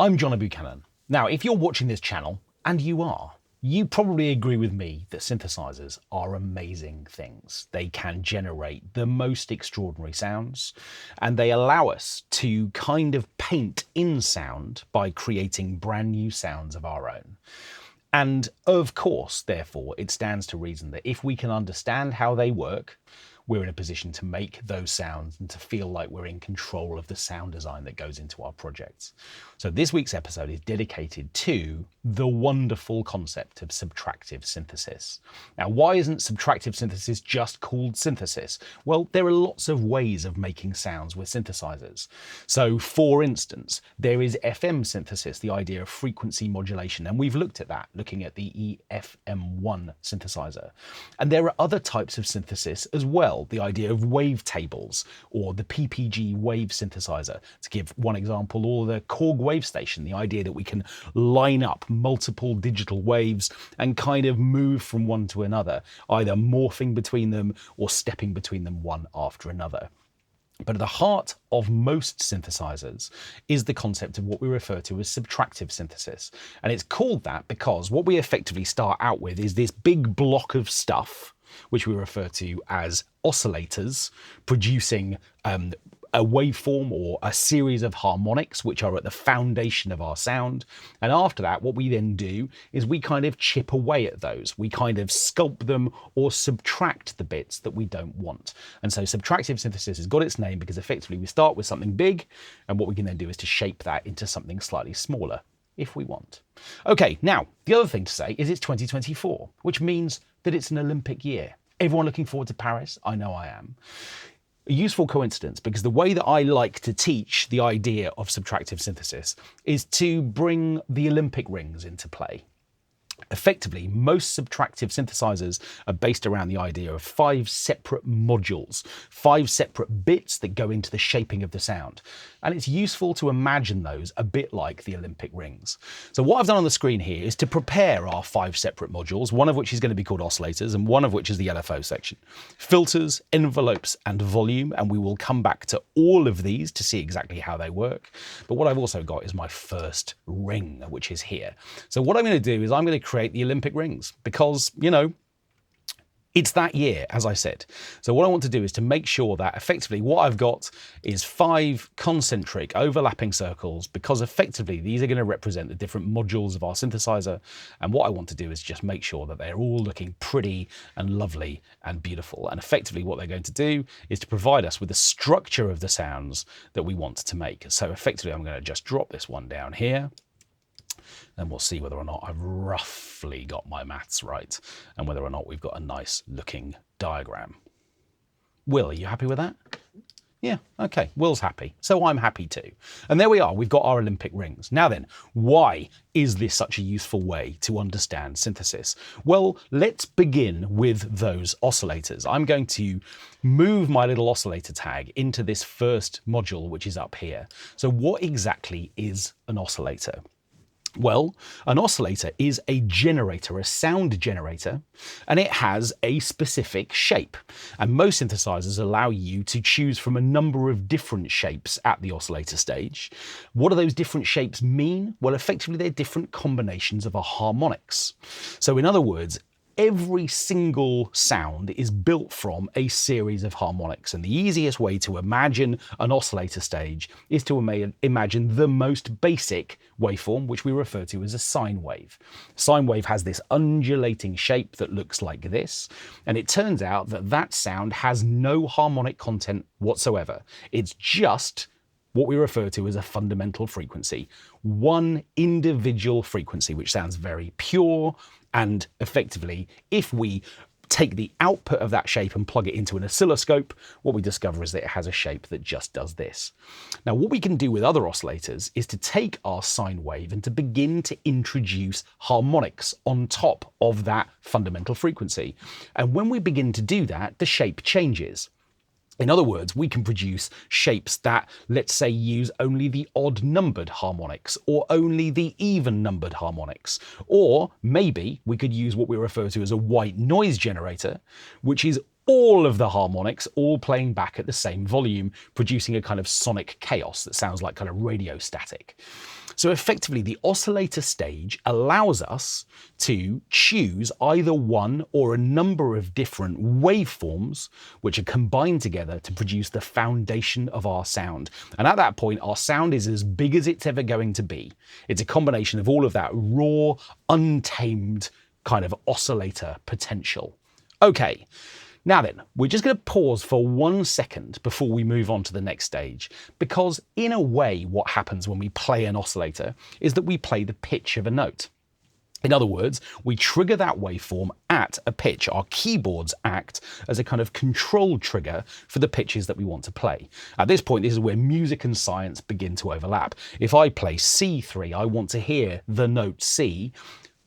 I'm John Buchanan. Now, if you're watching this channel, and you are, you probably agree with me that synthesizers are amazing things. They can generate the most extraordinary sounds, and they allow us to kind of paint in sound by creating brand new sounds of our own. And of course, therefore, it stands to reason that if we can understand how they work, we're in a position to make those sounds and to feel like we're in control of the sound design that goes into our projects. So this week's episode is dedicated to the wonderful concept of subtractive synthesis. Now, why isn't subtractive synthesis just called synthesis? Well, there are lots of ways of making sounds with synthesizers. So for instance, there is FM synthesis, the idea of frequency modulation, and we've looked at that, looking at the EFM1 synthesizer. And there are other types of synthesis as well. The idea of wavetables or the PPG wave synthesizer, to give one example, or the Korg wave station, the idea that we can line up multiple digital waves and kind of move from one to another, either morphing between them or stepping between them one after another. But at the heart of most synthesizers is the concept of what we refer to as subtractive synthesis. And it's called that because what we effectively start out with is this big block of stuff, which we refer to as oscillators, producing a waveform or a series of harmonics which are at the foundation of our sound. And after that, what we then do is we kind of chip away at those. We kind of sculpt them or subtract the bits that we don't want. And so subtractive synthesis has got its name because effectively we start with something big, and what we can then do is to shape that into something slightly smaller if we want. Okay, now the other thing to say is it's 2024, which means that it's an Olympic year. Everyone looking forward to Paris? I know I am. A useful coincidence, because the way that I like to teach the idea of subtractive synthesis is to bring the Olympic rings into play. Effectively, most subtractive synthesizers are based around the idea of 5 separate modules, 5 separate bits that go into the shaping of the sound. And it's useful to imagine those a bit like the Olympic rings. So what I've done on the screen here is to prepare our 5 separate modules, one of which is going to be called oscillators and one of which is the LFO section. Filters, envelopes, and volume, and we will come back to all of these to see exactly how they work. But what I've also got is my first ring, which is here. So what I'm going to do is I'm going to create the Olympic rings because, you know, it's that year, as I said. So what I want to do is to make sure that effectively what I've got is 5 concentric overlapping circles, because effectively these are going to represent the different modules of our synthesizer. And what I want to do is just make sure that they're all looking pretty and lovely and beautiful. And effectively what they're going to do is to provide us with the structure of the sounds that we want to make. So effectively I'm going to just drop this one down here. And we'll see whether or not I've roughly got my maths right and whether or not we've got a nice looking diagram. Will, are you happy with that? Yeah, okay, Will's happy, so I'm happy too. And there we are, we've got our Olympic rings. Now then, why is this such a useful way to understand synthesis? Well, let's begin with those oscillators. I'm going to move my little oscillator tag into this first module, which is up here. So what exactly is an oscillator? Well, an oscillator is a generator, a sound generator, and it has a specific shape. And most synthesizers allow you to choose from a number of different shapes at the oscillator stage. What do those different shapes mean? Well, effectively, they're different combinations of harmonics. So in other words, every single sound is built from a series of harmonics. And the easiest way to imagine an oscillator stage is to imagine the most basic waveform, which we refer to as a sine wave. Sine wave has this undulating shape that looks like this. And it turns out that that sound has no harmonic content whatsoever. It's just what we refer to as a fundamental frequency, one individual frequency, which sounds very pure. And effectively, if we take the output of that shape and plug it into an oscilloscope, what we discover is that it has a shape that just does this. Now, what we can do with other oscillators is to take our sine wave and to begin to introduce harmonics on top of that fundamental frequency. And when we begin to do that, the shape changes. In other words, we can produce shapes that, let's say, use only the odd numbered harmonics or only the even numbered harmonics. Or maybe we could use what we refer to as a white noise generator, which is all of the harmonics all playing back at the same volume, producing a kind of sonic chaos that sounds like kind of radio static. So effectively, the oscillator stage allows us to choose either one or a number of different waveforms which are combined together to produce the foundation of our sound. And at that point, our sound is as big as it's ever going to be. It's a combination of all of that raw, untamed kind of oscillator potential. Okay. Now then, we're just going to pause for 1 second before we move on to the next stage, because in a way what happens when we play an oscillator is that we play the pitch of a note. In other words, we trigger that waveform at a pitch. Our keyboards act as a kind of control trigger for the pitches that we want to play. At this point, this is where music and science begin to overlap. If I play C3, I want to hear the note C,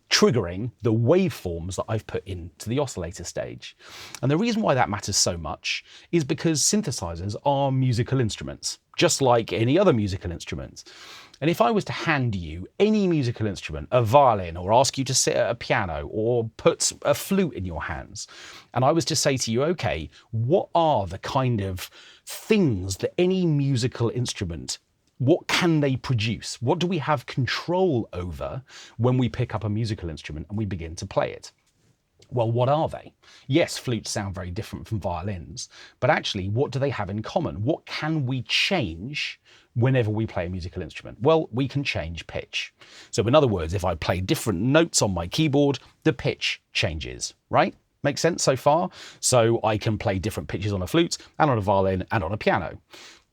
triggering the waveforms that I've put into the oscillator stage. And the reason why that matters so much is because synthesizers are musical instruments, just like any other musical instrument. And if I was to hand you any musical instrument, a violin, or ask you to sit at a piano or put a flute in your hands, and I was to say to you, okay, what are the kind of things that any musical instrument, what can they produce? What do we have control over when we pick up a musical instrument and we begin to play it? Well, what are they? Yes, flutes sound very different from violins, but actually, what do they have in common? What can we change whenever we play a musical instrument? Well, we can change pitch. So in other words, if I play different notes on my keyboard, the pitch changes, right? Makes sense so far? So I can play different pitches on a flute and on a violin and on a piano.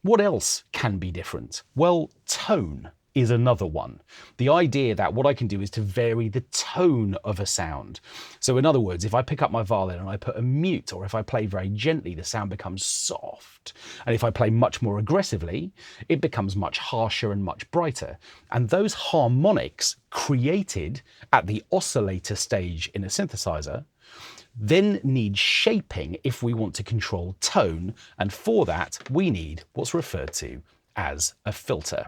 What else can be different? Well, tone is another one. The idea that what I can do is to vary the tone of a sound. So in other words, if I pick up my violin and I put a mute, or if I play very gently, the sound becomes soft. And if I play much more aggressively, it becomes much harsher and much brighter. And those harmonics created at the oscillator stage in a synthesizer then need shaping if we want to control tone, and for that we need what's referred to as a filter.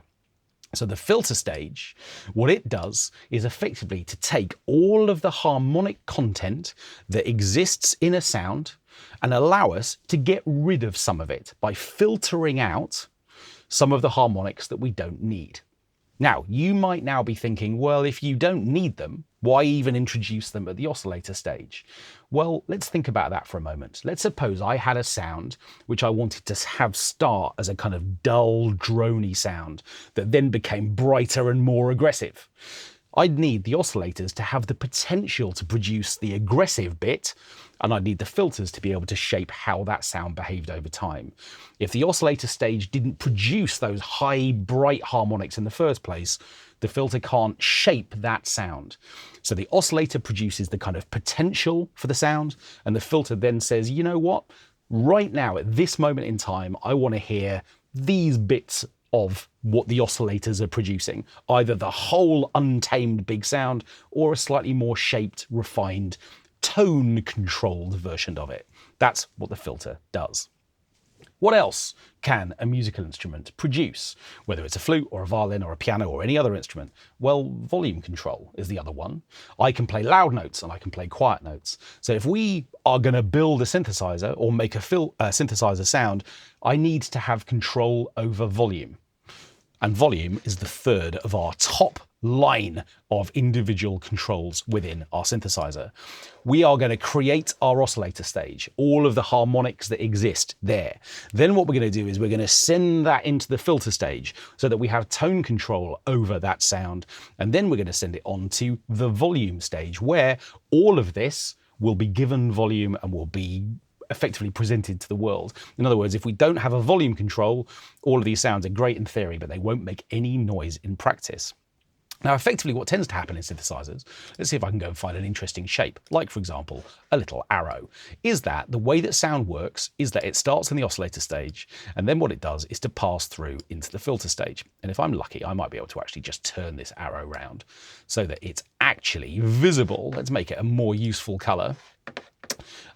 So the filter stage, what it does is effectively to take all of the harmonic content that exists in a sound and allow us to get rid of some of it by filtering out some of the harmonics that we don't need. Now, you might now be thinking, well, if you don't need them, why even introduce them at the oscillator stage? Well, let's think about that for a moment. Let's suppose I had a sound which I wanted to have start as a kind of dull, drony sound that then became brighter and more aggressive. I'd need the oscillators to have the potential to produce the aggressive bit, and I'd need the filters to be able to shape how that sound behaved over time. If the oscillator stage didn't produce those high, bright harmonics in the first place, the filter can't shape that sound. So the oscillator produces the kind of potential for the sound, and the filter then says, you know what? Right now, at this moment in time, I want to hear these bits of what the oscillators are producing, either the whole untamed big sound or a slightly more shaped, refined, tone-controlled version of it. That's what the filter does. What else can a musical instrument produce? Whether it's a flute or a violin or a piano or any other instrument? Well, volume control is the other one. I can play loud notes and I can play quiet notes. So if we are going to build a synthesizer or make a synthesizer sound, I need to have control over volume. And volume is the third of our top line of individual controls within our synthesizer. We are going to create our oscillator stage, all of the harmonics that exist there. Then what we're going to do is we're going to send that into the filter stage so that we have tone control over that sound. And then we're going to send it on to the volume stage, where all of this will be given volume and will be effectively presented to the world. In other words, if we don't have a volume control, all of these sounds are great in theory, but they won't make any noise in practice. Now, effectively, what tends to happen in synthesizers, let's see if I can go and find an interesting shape, like, for example, a little arrow, is that the way that sound works is that it starts in the oscillator stage, and then what it does is to pass through into the filter stage. And if I'm lucky, I might be able to actually just turn this arrow around so that it's actually visible. Let's make it a more useful color.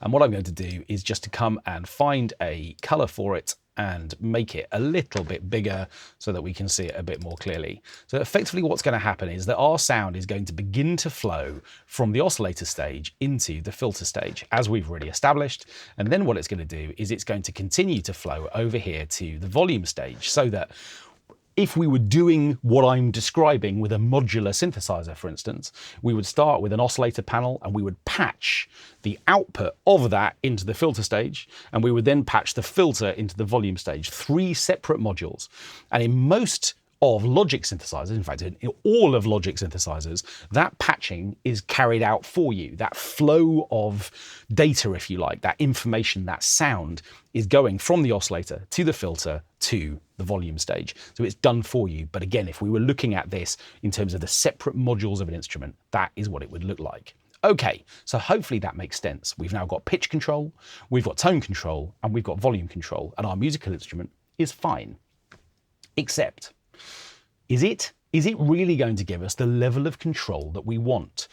And what I'm going to do is just to come and find a color for it and make it a little bit bigger so that we can see it a bit more clearly. So effectively what's going to happen is that our sound is going to begin to flow from the oscillator stage into the filter stage, as we've already established. And then what it's going to do is it's going to continue to flow over here to the volume stage, so that if we were doing what I'm describing with a modular synthesizer, for instance, we would start with an oscillator panel and we would patch the output of that into the filter stage, and we would then patch the filter into the volume stage, 3 separate modules. And in most of Logic synthesizers, in fact, in all of Logic synthesizers, that patching is carried out for you. That flow of data, if you like, that information, that sound is going from the oscillator to the filter to the volume stage. So it's done for you. But again, if we were looking at this in terms of the separate modules of an instrument, that is what it would look like. Okay, so hopefully that makes sense. We've now got pitch control, we've got tone control, and we've got volume control, and our musical instrument is fine. Except, is it really going to give us the level of control that we want?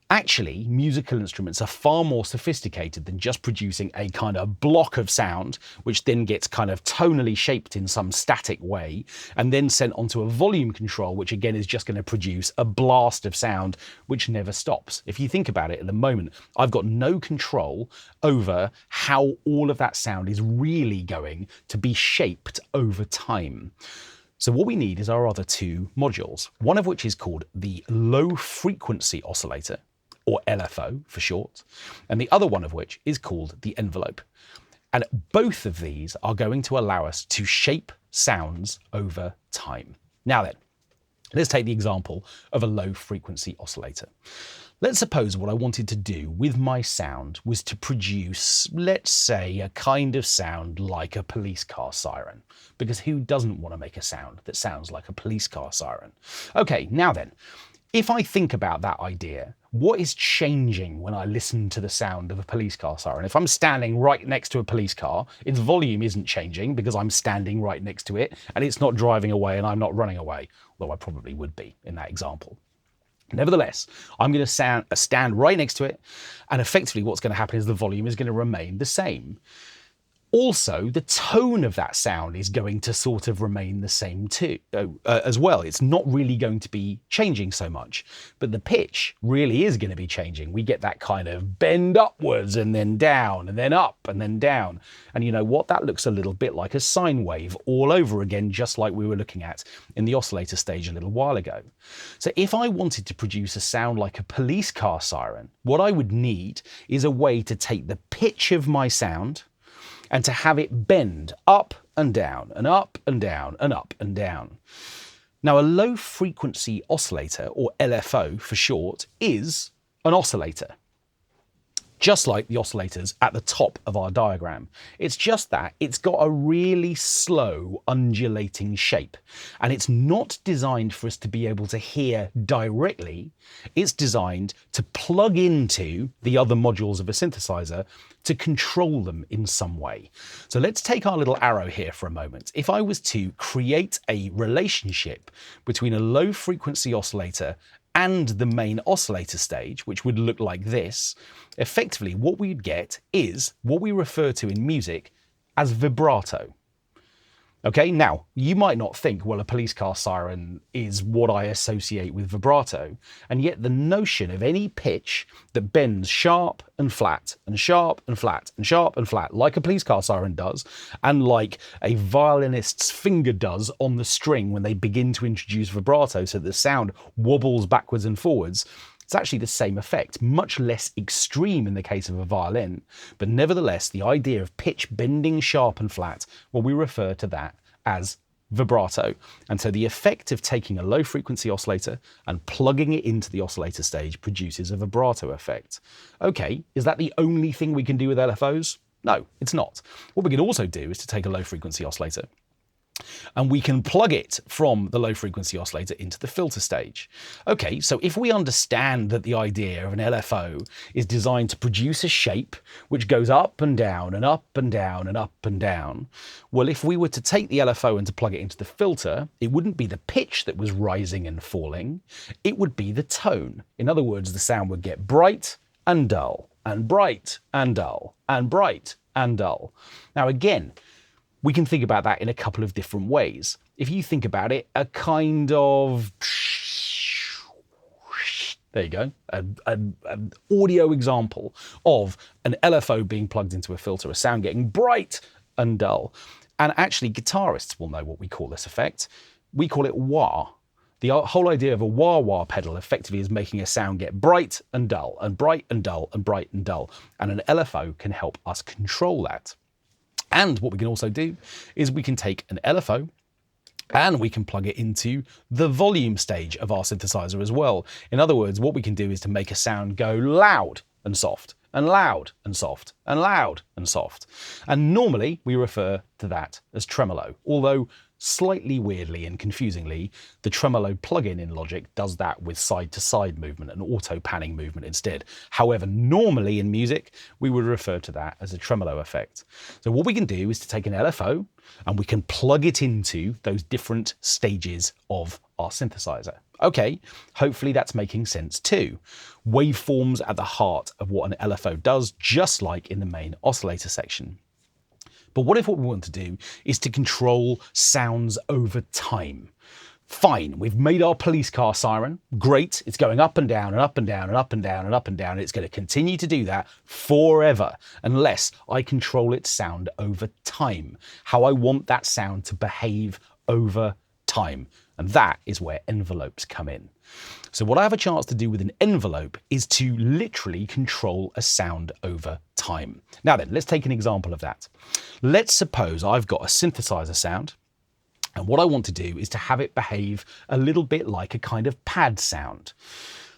Actually, musical instruments are far more sophisticated than just producing a kind of block of sound, which then gets kind of tonally shaped in some static way, and then sent onto a volume control, which again is just going to produce a blast of sound, which never stops. If you think about it, at the moment, I've got no control over how all of that sound is really going to be shaped over time. So what we need is our other 2 modules, one of which is called the low frequency oscillator, or LFO for short, and the other one of which is called the envelope. And both of these are going to allow us to shape sounds over time. Now then, let's take the example of a low frequency oscillator. Let's suppose what I wanted to do with my sound was to produce, let's say, a kind of sound like a police car siren, because who doesn't want to make a sound that sounds like a police car siren? Okay, now then, if I think about that idea, what is changing when I listen to the sound of a police car siren? If I'm standing right next to a police car, its volume isn't changing because I'm standing right next to it, and it's not driving away and I'm not running away, although I probably would be in that example. Nevertheless, I'm going to stand right next to it, and effectively what's going to happen is the volume is going to remain the same. Also, the tone of that sound is going to sort of remain the same too, as well. It's not really going to be changing so much, but the pitch really is going to be changing. We get that kind of bend upwards and then down and then up and then down. And you know what? That looks a little bit like a sine wave all over again, just like we were looking at in the oscillator stage a little while ago. So if I wanted to produce a sound like a police car siren, what I would need is a way to take the pitch of my sound and to have it bend up and down and up and down and up and down. Now, a low frequency oscillator, or LFO for short, is an oscillator, just like the oscillators at the top of our diagram. It's just that it's got a really slow undulating shape, and it's not designed for us to be able to hear directly. It's designed to plug into the other modules of a synthesizer to control them in some way. So let's take our little arrow here for a moment. If I was to create a relationship between a low frequency oscillator and the main oscillator stage, which would look like this, effectively what we'd get is what we refer to in music as vibrato. Okay, now, you might not think, well, a police car siren is what I associate with vibrato, and yet the notion of any pitch that bends sharp and flat, and sharp and flat, and sharp and flat, like a police car siren does, and like a violinist's finger does on the string when they begin to introduce vibrato so the sound wobbles backwards and forwards, it's actually the same effect, much less extreme in the case of a violin, but nevertheless, the idea of pitch bending sharp and flat, well, we refer to that as vibrato. And so the effect of taking a low frequency oscillator and plugging it into the oscillator stage produces a vibrato effect. Okay, is that the only thing we can do with LFOs? No, it's not. What we can also do is to take a low frequency oscillator and we can plug it from the low frequency oscillator into the filter stage. Okay, so if we understand that the idea of an LFO is designed to produce a shape which goes up and down and up and down and up and down, well, if we were to take the LFO and to plug it into the filter, it wouldn't be the pitch that was rising and falling, it would be the tone. In other words, the sound would get bright and dull, and bright and dull, and bright and dull. Now again, we can think about that in a couple of different ways. If you think about it, a kind of, there you go, an audio example of an LFO being plugged into a filter, a sound getting bright and dull. And actually guitarists will know what we call this effect. we call it wah. The whole idea of a wah-wah pedal effectively is making a sound get bright and dull, and bright and dull, and bright and dull. And an LFO can help us control that. And what we can also do is we can take an LFO and we can plug it into the volume stage of our synthesizer as well. In other words, what we can do is to make a sound go loud and soft, and loud and soft, and loud and soft. And normally we refer to that as tremolo, although slightly weirdly and confusingly, the tremolo plugin in Logic does that with side-to-side movement and auto-panning movement instead. However, normally in music, we would refer to that as a tremolo effect. So what we can do is to take an LFO and we can plug it into those different stages of our synthesizer. Okay, hopefully that's making sense too. Waveforms at the heart of what an LFO does, just like in the main oscillator section. But what if what we want to do is to control sounds over time? Fine, we've made our police car siren. Great, it's going up and down and up and down and up and down and up and down. And it's going to continue to do that forever unless I control its sound over time, how I want that sound to behave over time. And that is where envelopes come in. So what I have a chance to do with an envelope is to literally control a sound over time. Now then, let's take an example of that. Let's suppose I've got a synthesizer sound, and what I want to do is to have it behave a little bit like a kind of pad sound.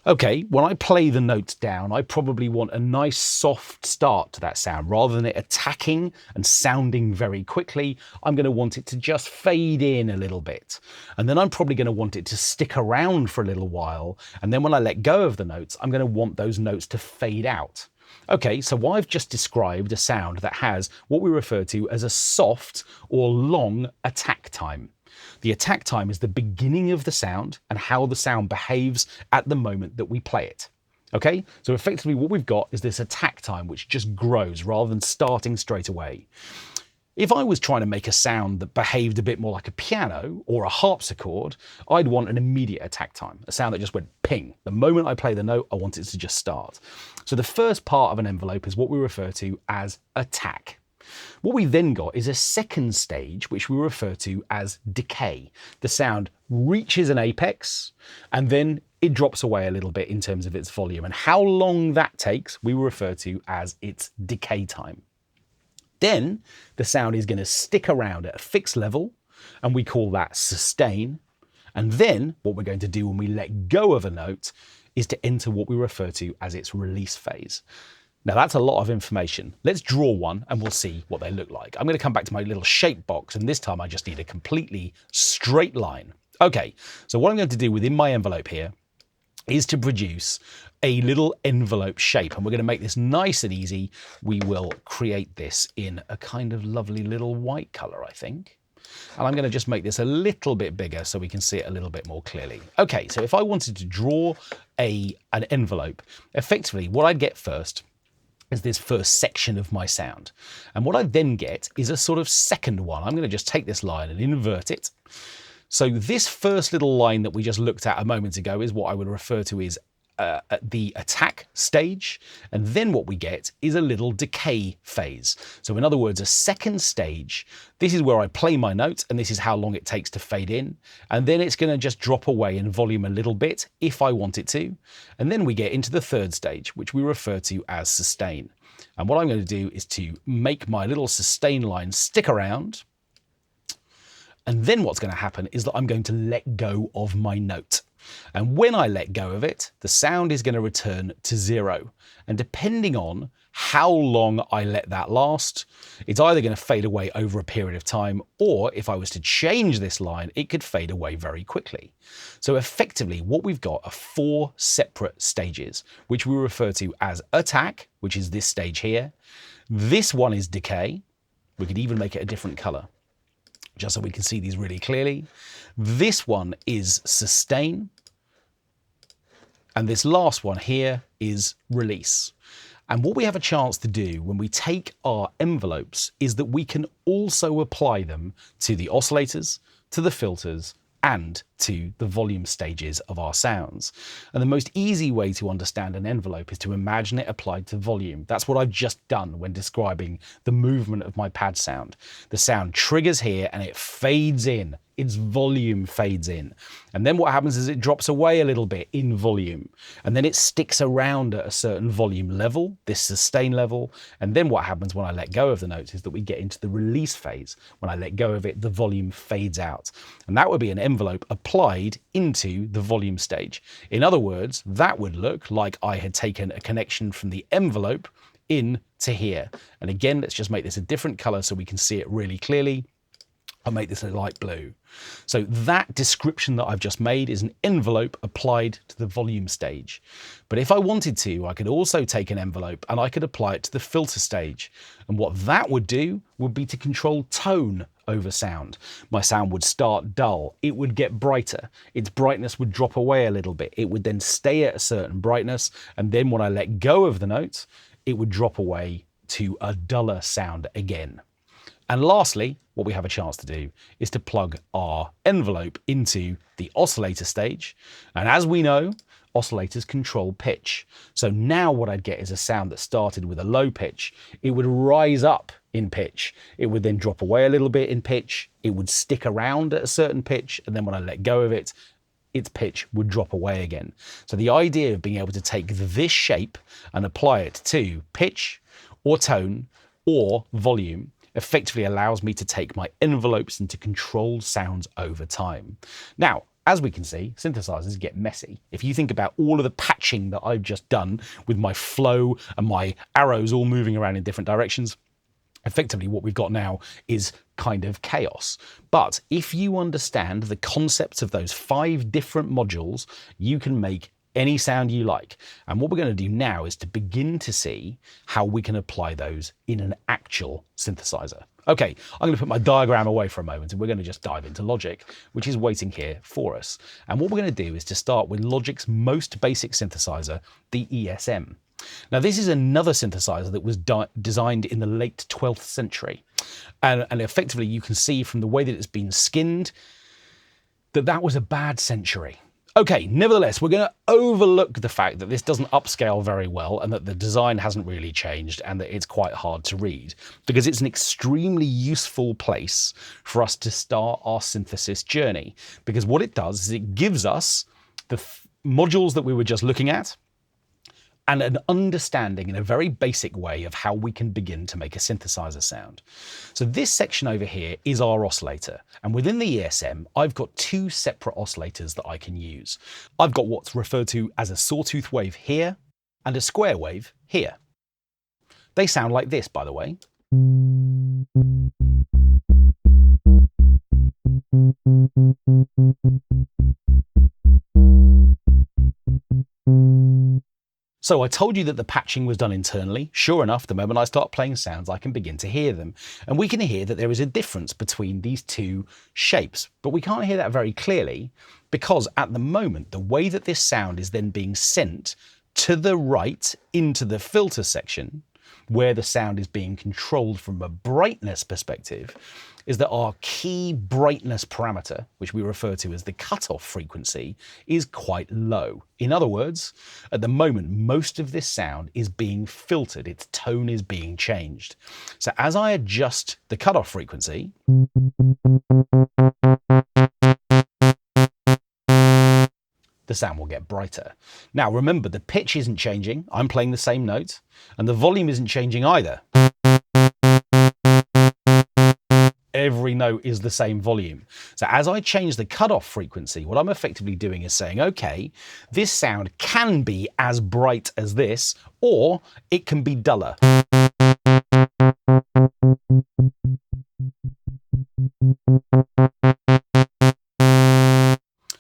Okay, when I play the notes down, I probably want a nice soft start to that sound. Rather than it attacking and sounding very quickly, I'm going to want it to just fade in a little bit. And then I'm probably going to want it to stick around for a little while. And then when I let go of the notes, I'm going to want those notes to fade out. Okay, so I've just described a sound that has what we refer to as a soft or long attack time. The attack time is the beginning of the sound and how the sound behaves at the moment that we play it. Okay, so effectively what we've got is this attack time which just grows rather than starting straight away. If I was trying to make a sound that behaved a bit more like a piano or a harpsichord, I'd want an immediate attack time, a sound that just went ping. The moment I play the note, I want it to just start. So the first part of an envelope is what we refer to as attack. What we then got is a second stage, which we refer to as decay. The sound reaches an apex and then it drops away a little bit in terms of its volume. And how long that takes, we refer to as its decay time. Then the sound is going to stick around at a fixed level and we call that sustain. And then what we're going to do when we let go of a note is to enter what we refer to as its release phase. Now that's a lot of information. Let's draw one and we'll see what they look like. I'm going to come back to my little shape box and this time I just need a completely straight line. Okay, so what I'm going to do within my envelope here is to produce a little envelope shape, and we're going to make this nice and easy. We will create this in a kind of lovely little white color, I think. And I'm going to just make this a little bit bigger so we can see it a little bit more clearly. Okay, so if I wanted to draw an envelope, effectively what I'd get first is this first section of my sound. And what I then get is a sort of second one. I'm going to just take this line and invert it. So this first little line that we just looked at a moment ago is what I would refer to as the attack stage. And then what we get is a little decay phase. So in other words, a second stage. This is where I play my notes and this is how long it takes to fade in. And then it's going to just drop away in volume a little bit if I want it to. And then we get into the third stage, which we refer to as sustain. And what I'm going to do is to make my little sustain line stick around. And then what's going to happen is that I'm going to let go of my note. And when I let go of it, the sound is going to return to 0. And depending on how long I let that last, it's either going to fade away over a period of time, or if I was to change this line, it could fade away very quickly. So effectively, what we've got are 4 separate stages, which we refer to as attack, which is this stage here. This one is decay. We could even make it a different color, just so we can see these really clearly. This one is sustain. And this last one here is release. And what we have a chance to do when we take our envelopes is that we can also apply them to the oscillators, to the filters, and to the volume stages of our sounds. And the most easy way to understand an envelope is to imagine it applied to volume. That's what I've just done when describing the movement of my pad sound. The sound triggers here and it fades in. Its volume fades in. And then what happens is it drops away a little bit in volume. And then it sticks around at a certain volume level, this sustain level. And then what happens when I let go of the notes is that we get into the release phase. When I let go of it, the volume fades out. And that would be an envelope applied into the volume stage. In other words, that would look like I had taken a connection from the envelope in to here. And again, let's just make this a different color so we can see it really clearly. I'll make this a light blue. So that description that I've just made is an envelope applied to the volume stage. But if I wanted to, I could also take an envelope and I could apply it to the filter stage. And what that would do would be to control tone over sound. My sound would start dull. It would get brighter. Its brightness would drop away a little bit. It would then stay at a certain brightness. And then when I let go of the note, it would drop away to a duller sound again. And lastly, what we have a chance to do is to plug our envelope into the oscillator stage. And as we know, oscillators control pitch. So now what I'd get is a sound that started with a low pitch. It would rise up in pitch. It would then drop away a little bit in pitch. It would stick around at a certain pitch. And then when I let go of it, its pitch would drop away again. So the idea of being able to take this shape and apply it to pitch or tone or volume effectively allows me to take my envelopes into controlled sounds over time. Now, as we can see, synthesizers get messy. If you think about all of the patching that I've just done with my flow and my arrows all moving around in different directions, effectively what we've got now is kind of chaos. But if you understand the concepts of those 5 different modules, you can make any sound you like. And what we're going to do now is to begin to see how we can apply those in an actual synthesizer. Okay, I'm going to put my diagram away for a moment and we're going to just dive into Logic, which is waiting here for us. And what we're going to do is to start with Logic's most basic synthesizer, the ESM. Now, this is another synthesizer that was designed in the late 12th century. And effectively, you can see from the way that it's been skinned that that was a bad century. Okay, nevertheless, we're going to overlook the fact that this doesn't upscale very well and that the design hasn't really changed and that it's quite hard to read, because it's an extremely useful place for us to start our synthesis journey. Because what it does is it gives us the modules that we were just looking at and an understanding in a very basic way of how we can begin to make a synthesizer sound. So this section over here is our oscillator. And within the ESM, I've got 2 separate oscillators that I can use. I've got what's referred to as a sawtooth wave here and a square wave here. They sound like this, by the way. So I told you that the patching was done internally. Sure enough, the moment I start playing sounds, I can begin to hear them. And we can hear that there is a difference between these 2 shapes, but we can't hear that very clearly because at the moment, the way that this sound is then being sent to the right into the filter section, where the sound is being controlled from a brightness perspective, is that our key brightness parameter, which we refer to as the cutoff frequency, is quite low. In other words, at the moment, most of this sound is being filtered. Its tone is being changed. So as I adjust the cutoff frequency, the sound will get brighter. Now remember, the pitch isn't changing. I'm playing the same note, and the volume isn't changing either. Every note is the same volume. So as I change the cutoff frequency, what I'm effectively doing is saying, okay, this sound can be as bright as this, or it can be duller.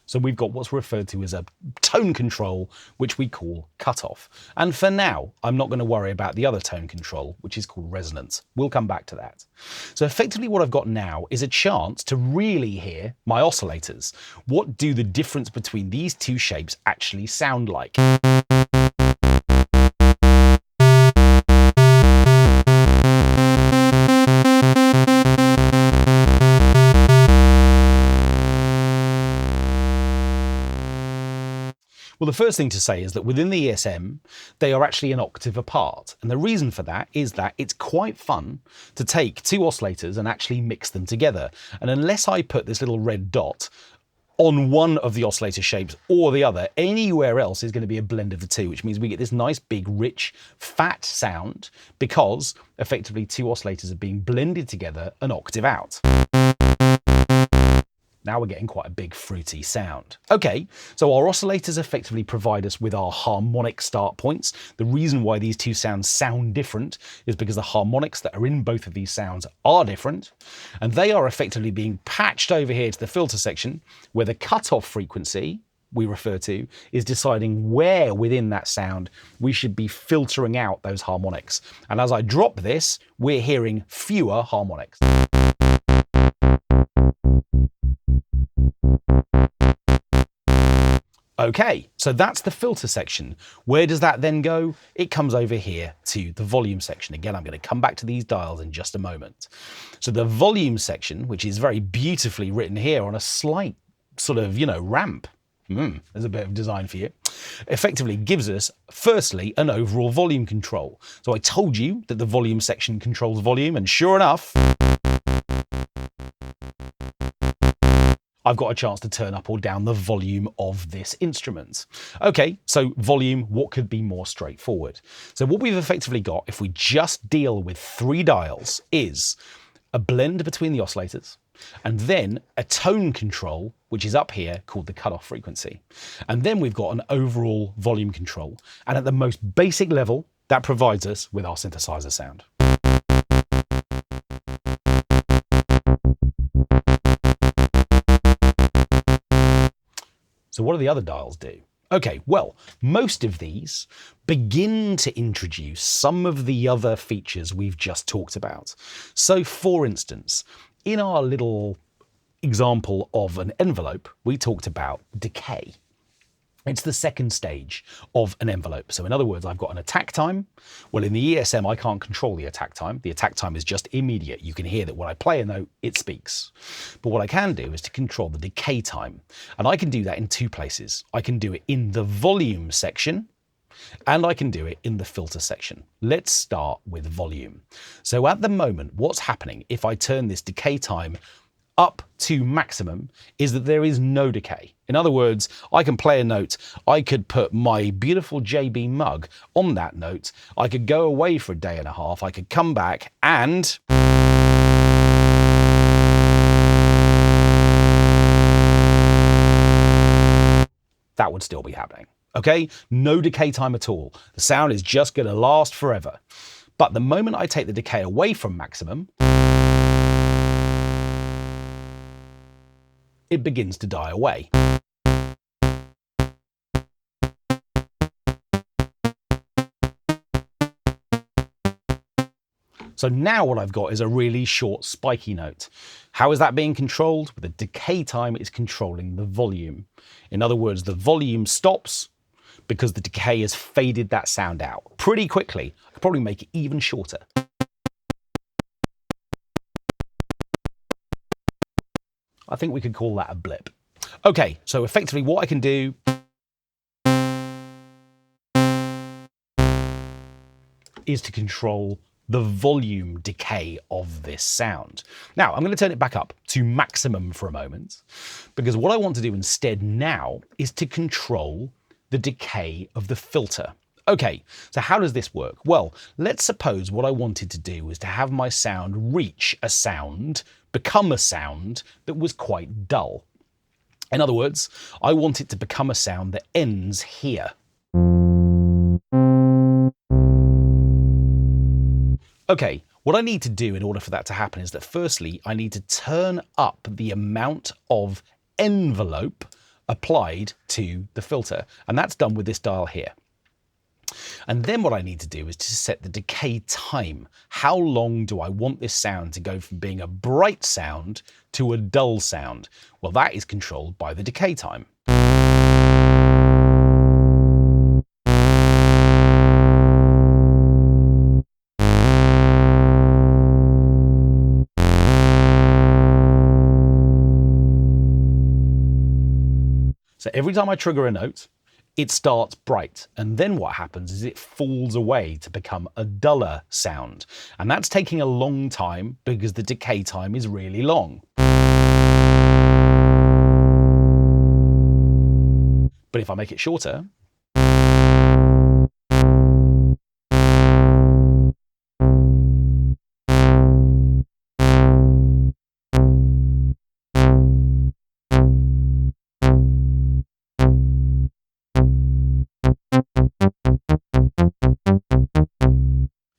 So we've got what's referred to as a tone control, which we call cutoff. And for now, I'm not going to worry about the other tone control, which is called resonance. We'll come back to that. So effectively what I've got now is a chance to really hear my oscillators. What do the difference between these 2 shapes actually sound like? Well, the first thing to say is that within the ESM, they are actually an octave apart. And the reason for that is that it's quite fun to take two oscillators and actually mix them together. And unless I put this little red dot on one of the oscillator shapes or the other, anywhere else is going to be a blend of the two, which means we get this nice, big, rich, fat sound because effectively two oscillators are being blended together an octave out. Now we're getting quite a big fruity sound. Okay, so our oscillators effectively provide us with our harmonic start points. The reason why these two sounds sound different is because the harmonics that are in both of these sounds are different, and they are effectively being patched over here to the filter section where the cutoff frequency we refer to is deciding where within that sound we should be filtering out those harmonics. And as I drop this, we're hearing fewer harmonics. Okay, so that's the filter section. Where does that then go? It comes over here to the volume section. Again, I'm going to come back to these dials in just a moment. So the volume section, which is very beautifully written here on a slight sort of, ramp. There's a bit of design for you. Effectively gives us, firstly, an overall volume control. So I told you that the volume section controls volume, and sure enough, I've got a chance to turn up or down the volume of this instrument. Okay, so volume, what could be more straightforward? So what we've effectively got, if we just deal with three dials, is a blend between the oscillators, and then a tone control, which is up here, called the cutoff frequency. And then we've got an overall volume control. And at the most basic level, that provides us with our synthesizer sound. So what do the other dials do? Okay, well, most of these begin to introduce some of the other features we've just talked about. So for instance, in our little example of an envelope, we talked about decay. It's the second stage of an envelope. So in other words, I've got an attack time. Well, in the ESM, I can't control the attack time. The attack time is just immediate. You can hear that when I play a note, it speaks. But what I can do is to control the decay time. And I can do that in two places. I can do it in the volume section, and I can do it in the filter section. Let's start with volume. So at the moment, what's happening if I turn this decay time up to maximum is that there is no decay. In other words, I can play a note, I could put my beautiful JB mug on that note, I could go away for a day and a half, I could come back and that would still be happening. Okay, no decay time at all. The sound is just going to last forever. But the moment I take the decay away from maximum, it begins to die away. So now what I've got is a really short spiky note. How is that being controlled? With the decay time, it's controlling the volume. In other words, the volume stops because the decay has faded that sound out pretty quickly. I could probably make it even shorter. I think we could call that a blip. Okay, so effectively what I can do is to control the volume decay of this sound. Now, I'm going to turn it back up to maximum for a moment, because what I want to do instead now is to control the decay of the filter. Okay, so how does this work? Well, let's suppose what I wanted to do was to have my sound reach a sound, become a sound that was quite dull. In other words, I want it to become a sound that ends here. Okay, what I need to do in order for that to happen is that firstly, I need to turn up the amount of envelope applied to the filter, and that's done with this dial here. And then what I need to do is to set the decay time. How long do I want this sound to go from being a bright sound to a dull sound? Well, that is controlled by the decay time. So every time I trigger a note, it starts bright, and then what happens is it falls away to become a duller sound. And that's taking a long time because the decay time is really long. But if I make it shorter,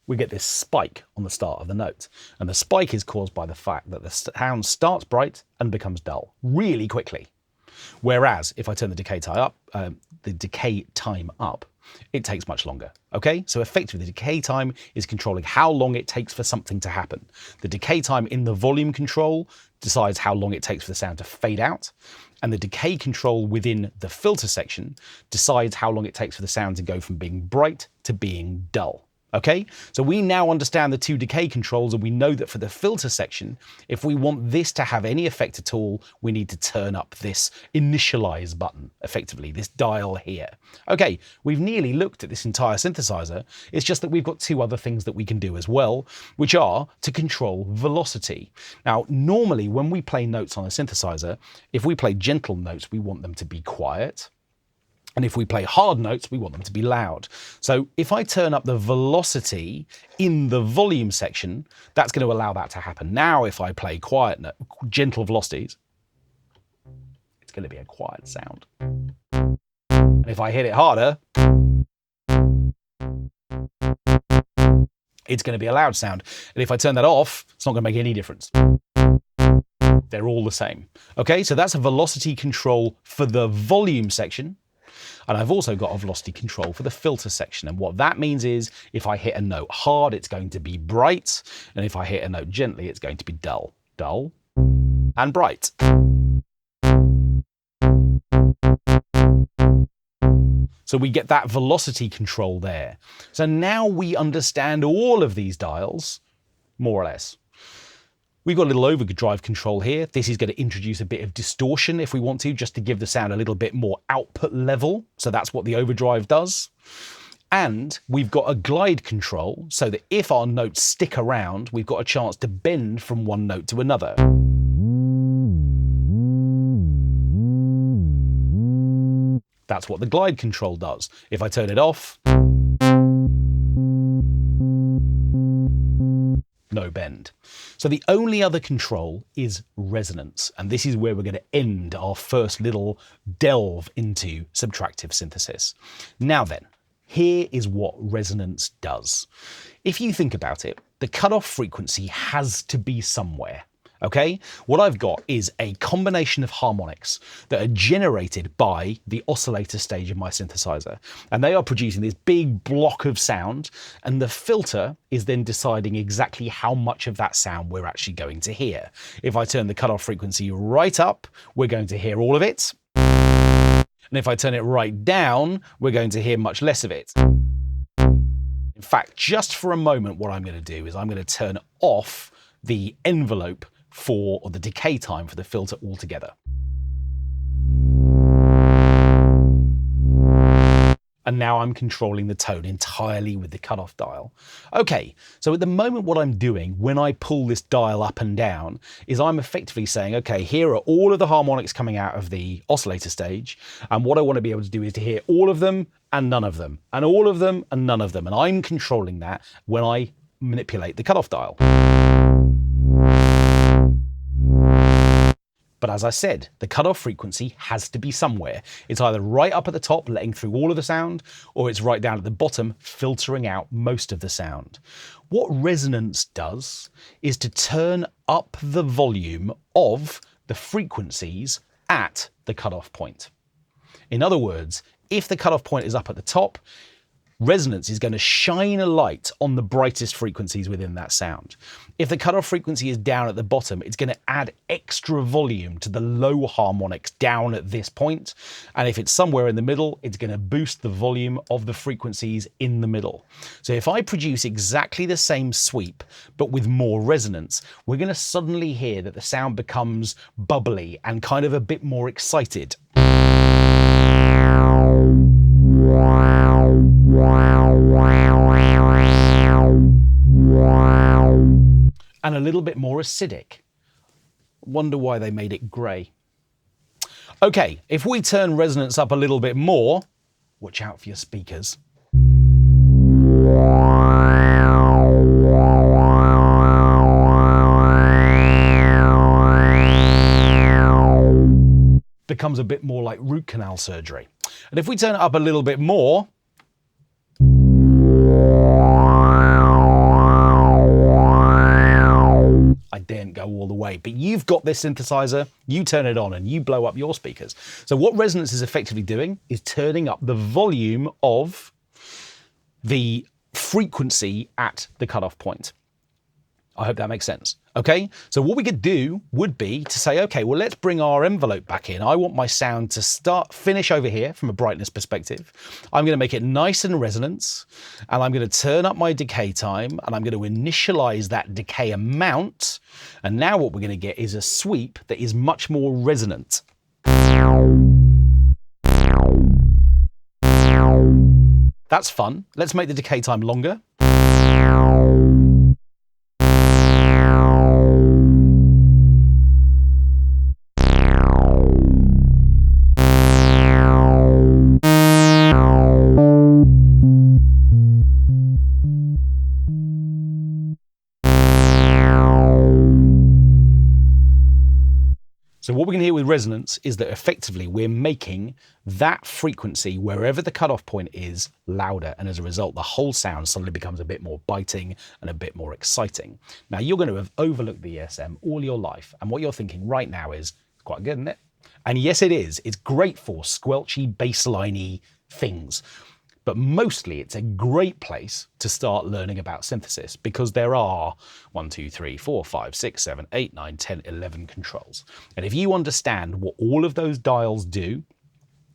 we get this spike on the start of the note. And the spike is caused by the fact that the sound starts bright and becomes dull really quickly. Whereas if I turn the decay time up, it takes much longer. Okay, so effectively the decay time is controlling how long it takes for something to happen. The decay time in the volume control decides how long it takes for the sound to fade out, and the decay control within the filter section decides how long it takes for the sound to go from being bright to being dull. Okay, so we now understand the two decay controls, and we know that for the filter section, if we want this to have any effect at all, we need to turn up this initialize button, effectively, this dial here. Okay, we've nearly looked at this entire synthesizer. It's just that we've got two other things that we can do as well, which are to control velocity. Now, normally when we play notes on a synthesizer, if we play gentle notes, we want them to be quiet. And if we play hard notes, we want them to be loud. So if I turn up the velocity in the volume section, that's going to allow that to happen. Now, if I play quiet, gentle velocities, it's going to be a quiet sound. And if I hit it harder, it's going to be a loud sound. And if I turn that off, it's not going to make any difference. They're all the same. Okay, so that's a velocity control for the volume section. And I've also got a velocity control for the filter section. And what that means is if I hit a note hard, it's going to be bright. And if I hit a note gently, it's going to be dull, dull, and bright. So we get that velocity control there. So now we understand all of these dials, more or less. We've got a little overdrive control here. This is going to introduce a bit of distortion if we want to, just to give the sound a little bit more output level. So that's what the overdrive does. And we've got a glide control so that if our notes stick around, we've got a chance to bend from one note to another. That's what the glide control does. If I turn it off, no bend. So the only other control is resonance, and this is where we're going to end our first little delve into subtractive synthesis. Now then, here is what resonance does. If you think about it, the cutoff frequency has to be somewhere. Okay, what I've got is a combination of harmonics that are generated by the oscillator stage of my synthesizer, and they are producing this big block of sound, and the filter is then deciding exactly how much of that sound we're actually going to hear. If I turn the cutoff frequency right up, we're going to hear all of it, and if I turn it right down, we're going to hear much less of it. In fact, just for a moment, what I'm going to do is I'm going to turn off the envelope or the decay time for the filter altogether. And now I'm controlling the tone entirely with the cutoff dial. Okay, so at the moment what I'm doing when I pull this dial up and down is I'm effectively saying, okay, here are all of the harmonics coming out of the oscillator stage, and what I want to be able to do is to hear all of them and none of them, and all of them and none of them, and I'm controlling that when I manipulate the cutoff dial. But as I said, the cutoff frequency has to be somewhere. It's either right up at the top, letting through all of the sound, or it's right down at the bottom, filtering out most of the sound. What resonance does is to turn up the volume of the frequencies at the cutoff point. In other words, if the cutoff point is up at the top, resonance is going to shine a light on the brightest frequencies within that sound. If the cutoff frequency is down at the bottom, it's going to add extra volume to the low harmonics down at this point. And if it's somewhere in the middle, it's going to boost the volume of the frequencies in the middle. So if I produce exactly the same sweep, but with more resonance, we're going to suddenly hear that the sound becomes bubbly and kind of a bit more excited. And a little bit more acidic. Wonder why they made it grey. Okay, if we turn resonance up a little bit more, watch out for your speakers. Becomes a bit more like root canal surgery. And if we turn it up a little bit more, I daren't go all the way, but you've got this synthesizer, you turn it on and you blow up your speakers. So what resonance is effectively doing is turning up the volume of the frequency at the cutoff point. I hope that makes sense. Okay, so what we could do would be to say, okay, well, let's bring our envelope back in. I want my sound to finish over here from a brightness perspective. I'm going to make it nice and resonant, and I'm going to turn up my decay time, and I'm going to initialize that decay amount. And now what we're going to get is a sweep that is much more resonant. That's fun. Let's make the decay time longer. So what we're going to hear with resonance is that effectively we're making that frequency, wherever the cutoff point is, louder. And as a result, the whole sound suddenly becomes a bit more biting and a bit more exciting. Now, you're going to have overlooked the ESM all your life. And what you're thinking right now is, it's quite good, isn't it? And yes, it is. It's great for squelchy, bassliney things. But mostly it's a great place to start learning about synthesis because there are 1, 2, 3, 4, 5, 6, 7, 8, 9, 10, 11 controls. And if you understand what all of those dials do,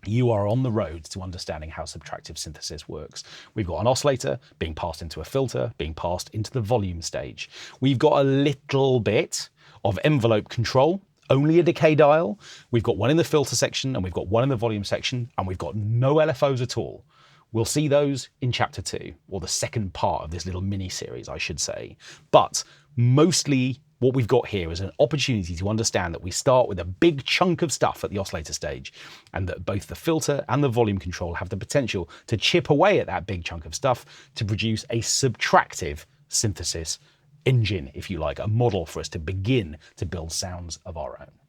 you are on the road to understanding how subtractive synthesis works. We've got an oscillator being passed into a filter, being passed into the volume stage. We've got a little bit of envelope control, only a decay dial. We've got one in the filter section and we've got one in the volume section, and we've got no LFOs at all. We'll see those in chapter 2, or the second part of this little mini series, I should say. But mostly what we've got here is an opportunity to understand that we start with a big chunk of stuff at the oscillator stage, and that both the filter and the volume control have the potential to chip away at that big chunk of stuff to produce a subtractive synthesis engine, if you like, a model for us to begin to build sounds of our own.